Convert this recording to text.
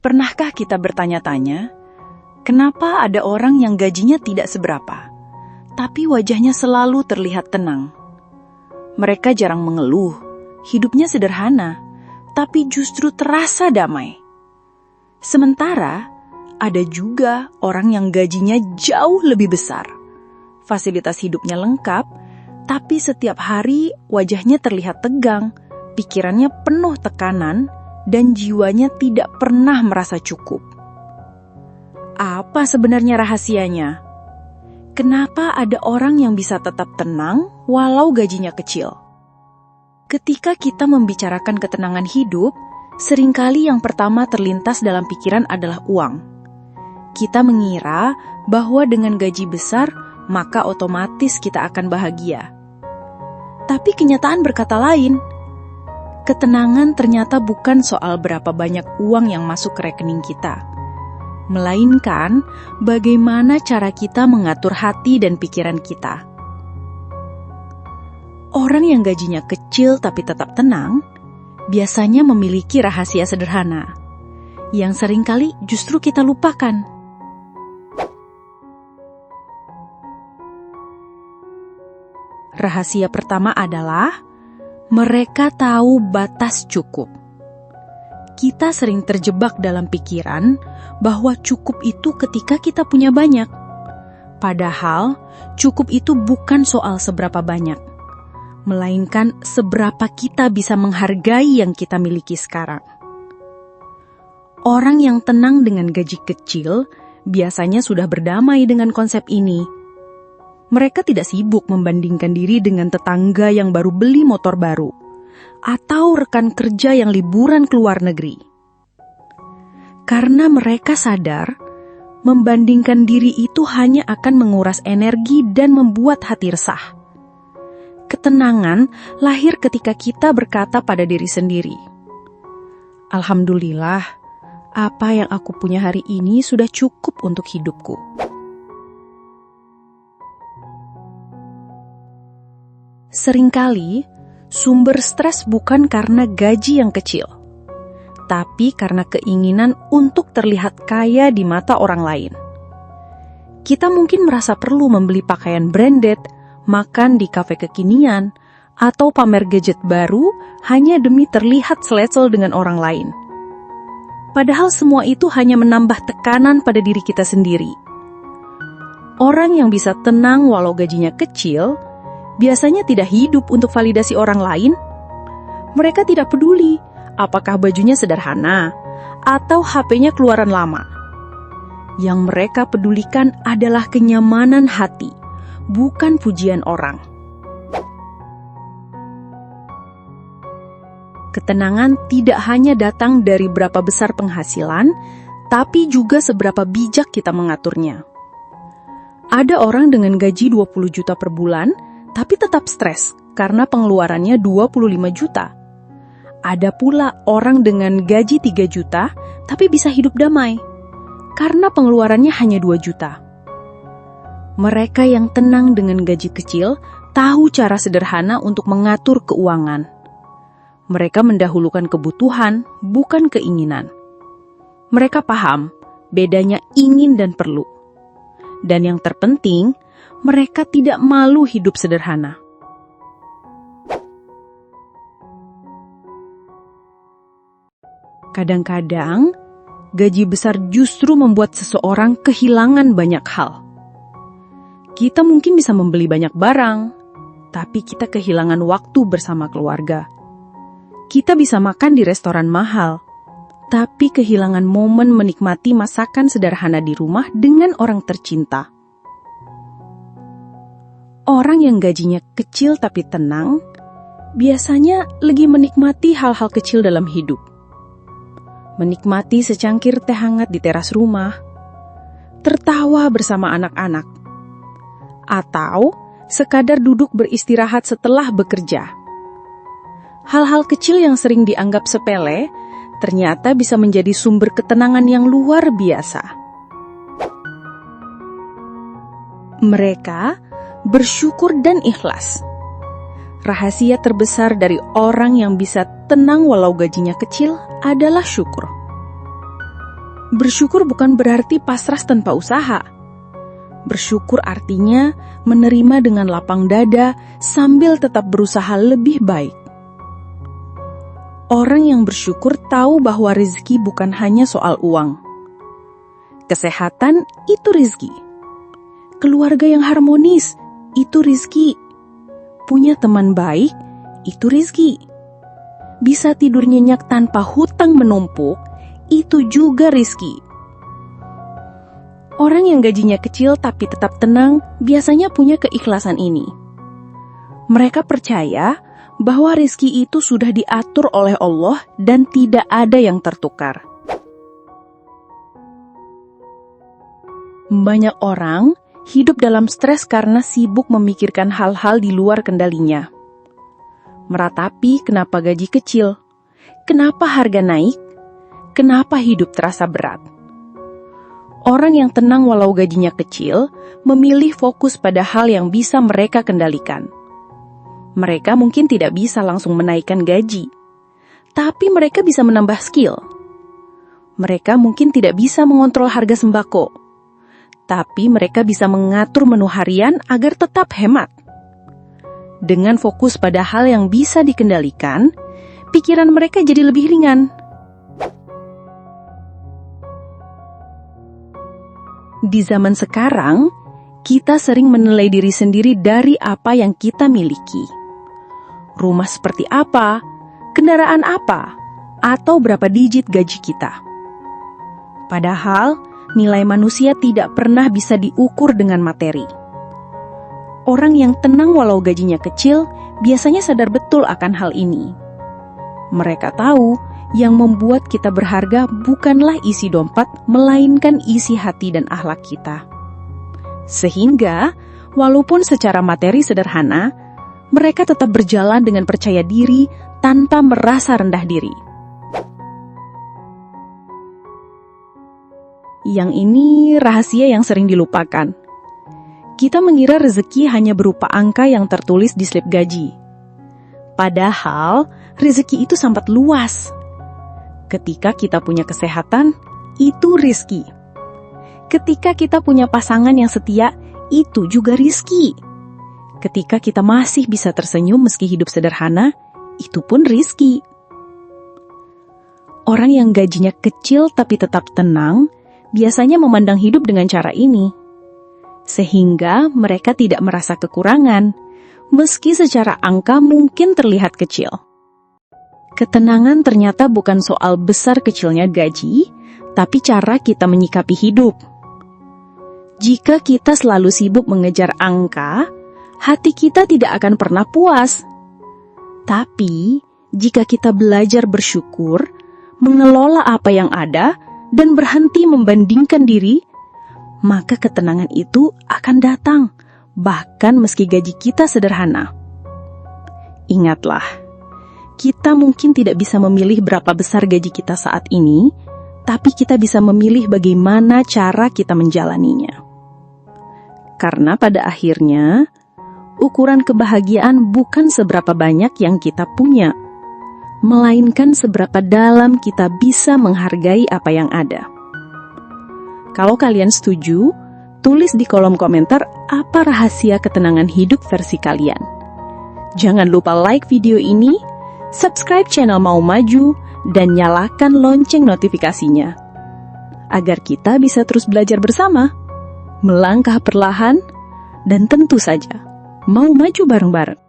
Pernahkah kita bertanya-tanya, kenapa ada orang yang gajinya tidak seberapa, tapi wajahnya selalu terlihat tenang? Mereka jarang mengeluh, hidupnya sederhana, tapi justru terasa damai. Sementara, ada juga orang yang gajinya jauh lebih besar. Fasilitas hidupnya lengkap, tapi setiap hari wajahnya terlihat tegang, pikirannya penuh tekanan, dan jiwanya tidak pernah merasa cukup. Apa sebenarnya rahasianya? Kenapa ada orang yang bisa tetap tenang walau gajinya kecil? Ketika kita membicarakan ketenangan hidup, seringkali yang pertama terlintas dalam pikiran adalah uang. Kita mengira bahwa dengan gaji besar, maka otomatis kita akan bahagia. Tapi kenyataan berkata lain. Ketenangan ternyata bukan soal berapa banyak uang yang masuk ke rekening kita, melainkan bagaimana cara kita mengatur hati dan pikiran kita. Orang yang gajinya kecil tapi tetap tenang, biasanya memiliki rahasia sederhana, yang seringkali justru kita lupakan. Rahasia pertama adalah mereka tahu batas cukup. Kita sering terjebak dalam pikiran bahwa cukup itu ketika kita punya banyak. Padahal, cukup itu bukan soal seberapa banyak, melainkan seberapa kita bisa menghargai yang kita miliki sekarang. Orang yang tenang dengan gaji kecil biasanya sudah berdamai dengan konsep ini. Mereka tidak sibuk membandingkan diri dengan tetangga yang baru beli motor baru, atau rekan kerja yang liburan ke luar negeri. Karena mereka sadar, membandingkan diri itu hanya akan menguras energi dan membuat hati resah. Ketenangan lahir ketika kita berkata pada diri sendiri, "Alhamdulillah, apa yang aku punya hari ini sudah cukup untuk hidupku." Seringkali, sumber stres bukan karena gaji yang kecil, tapi karena keinginan untuk terlihat kaya di mata orang lain. Kita mungkin merasa perlu membeli pakaian branded, makan di kafe kekinian, atau pamer gadget baru hanya demi terlihat selesel dengan orang lain. Padahal semua itu hanya menambah tekanan pada diri kita sendiri. Orang yang bisa tenang walau gajinya kecil, biasanya tidak hidup untuk validasi orang lain. Mereka tidak peduli apakah bajunya sederhana atau HP-nya keluaran lama. Yang mereka pedulikan adalah kenyamanan hati, bukan pujian orang. Ketenangan tidak hanya datang dari berapa besar penghasilan, tapi juga seberapa bijak kita mengaturnya. Ada orang dengan gaji 20 juta per bulan, tapi tetap stres karena pengeluarannya 25 juta. Ada pula orang dengan gaji 3 juta, tapi bisa hidup damai karena pengeluarannya hanya 2 juta. Mereka yang tenang dengan gaji kecil tahu cara sederhana untuk mengatur keuangan. Mereka mendahulukan kebutuhan, bukan keinginan. Mereka paham bedanya ingin dan perlu. Dan yang terpenting, mereka tidak malu hidup sederhana. Kadang-kadang, gaji besar justru membuat seseorang kehilangan banyak hal. Kita mungkin bisa membeli banyak barang, tapi kita kehilangan waktu bersama keluarga. Kita bisa makan di restoran mahal, tapi kehilangan momen menikmati masakan sederhana di rumah dengan orang tercinta. Orang yang gajinya kecil tapi tenang, biasanya lagi menikmati hal-hal kecil dalam hidup. Menikmati secangkir teh hangat di teras rumah, tertawa bersama anak-anak, atau sekadar duduk beristirahat setelah bekerja. Hal-hal kecil yang sering dianggap sepele, ternyata bisa menjadi sumber ketenangan yang luar biasa. Mereka bersyukur dan ikhlas. Rahasia terbesar dari orang yang bisa tenang walau gajinya kecil adalah syukur. Bersyukur bukan berarti pasrah tanpa usaha. Bersyukur artinya menerima dengan lapang dada sambil tetap berusaha lebih baik. Orang yang bersyukur tahu bahwa rezeki bukan hanya soal uang. Kesehatan itu rezeki. Keluarga yang harmonis itu rezeki. Punya teman baik itu rezeki. Bisa tidur nyenyak tanpa hutang menumpuk itu juga rezeki. Orang yang gajinya kecil tapi tetap tenang biasanya punya keikhlasan ini. Mereka percaya bahwa rezeki itu sudah diatur oleh Allah dan tidak ada yang tertukar. Banyak orang hidup dalam stres karena sibuk memikirkan hal-hal di luar kendalinya. Meratapi kenapa gaji kecil, kenapa harga naik, kenapa hidup terasa berat. Orang yang tenang walau gajinya kecil, memilih fokus pada hal yang bisa mereka kendalikan. Mereka mungkin tidak bisa langsung menaikkan gaji, tapi mereka bisa menambah skill. Mereka mungkin tidak bisa mengontrol harga sembako, tapi mereka bisa mengatur menu harian agar tetap hemat. Dengan fokus pada hal yang bisa dikendalikan, pikiran mereka jadi lebih ringan. Di zaman sekarang, kita sering menilai diri sendiri dari apa yang kita miliki. Rumah seperti apa, kendaraan apa, atau berapa digit gaji kita. Padahal, nilai manusia tidak pernah bisa diukur dengan materi. Orang yang tenang walau gajinya kecil, biasanya sadar betul akan hal ini. Mereka tahu, yang membuat kita berharga bukanlah isi dompet, melainkan isi hati dan akhlak kita. Sehingga, walaupun secara materi sederhana, mereka tetap berjalan dengan percaya diri tanpa merasa rendah diri. Yang ini rahasia yang sering dilupakan. Kita mengira rezeki hanya berupa angka yang tertulis di slip gaji. Padahal, rezeki itu sangat luas. Ketika kita punya kesehatan, itu rezeki. Ketika kita punya pasangan yang setia, itu juga rezeki. Ketika kita masih bisa tersenyum meski hidup sederhana, itu pun rezeki. Orang yang gajinya kecil tapi tetap tenang, biasanya memandang hidup dengan cara ini. Sehingga mereka tidak merasa kekurangan, meski secara angka mungkin terlihat kecil. Ketenangan ternyata bukan soal besar kecilnya gaji, tapi cara kita menyikapi hidup. Jika kita selalu sibuk mengejar angka, hati kita tidak akan pernah puas. Tapi, jika kita belajar bersyukur, mengelola apa yang ada, dan berhenti membandingkan diri, maka ketenangan itu akan datang, bahkan meski gaji kita sederhana. Ingatlah, kita mungkin tidak bisa memilih berapa besar gaji kita saat ini, tapi kita bisa memilih bagaimana cara kita menjalaninya. Karena pada akhirnya, ukuran kebahagiaan bukan seberapa banyak yang kita punya, melainkan seberapa dalam kita bisa menghargai apa yang ada. Kalau kalian setuju, tulis di kolom komentar apa rahasia ketenangan hidup versi kalian. Jangan lupa like video ini, subscribe channel Mau Maju, dan nyalakan lonceng notifikasinya. Agar kita bisa terus belajar bersama, melangkah perlahan, dan tentu saja mau maju bareng-bareng.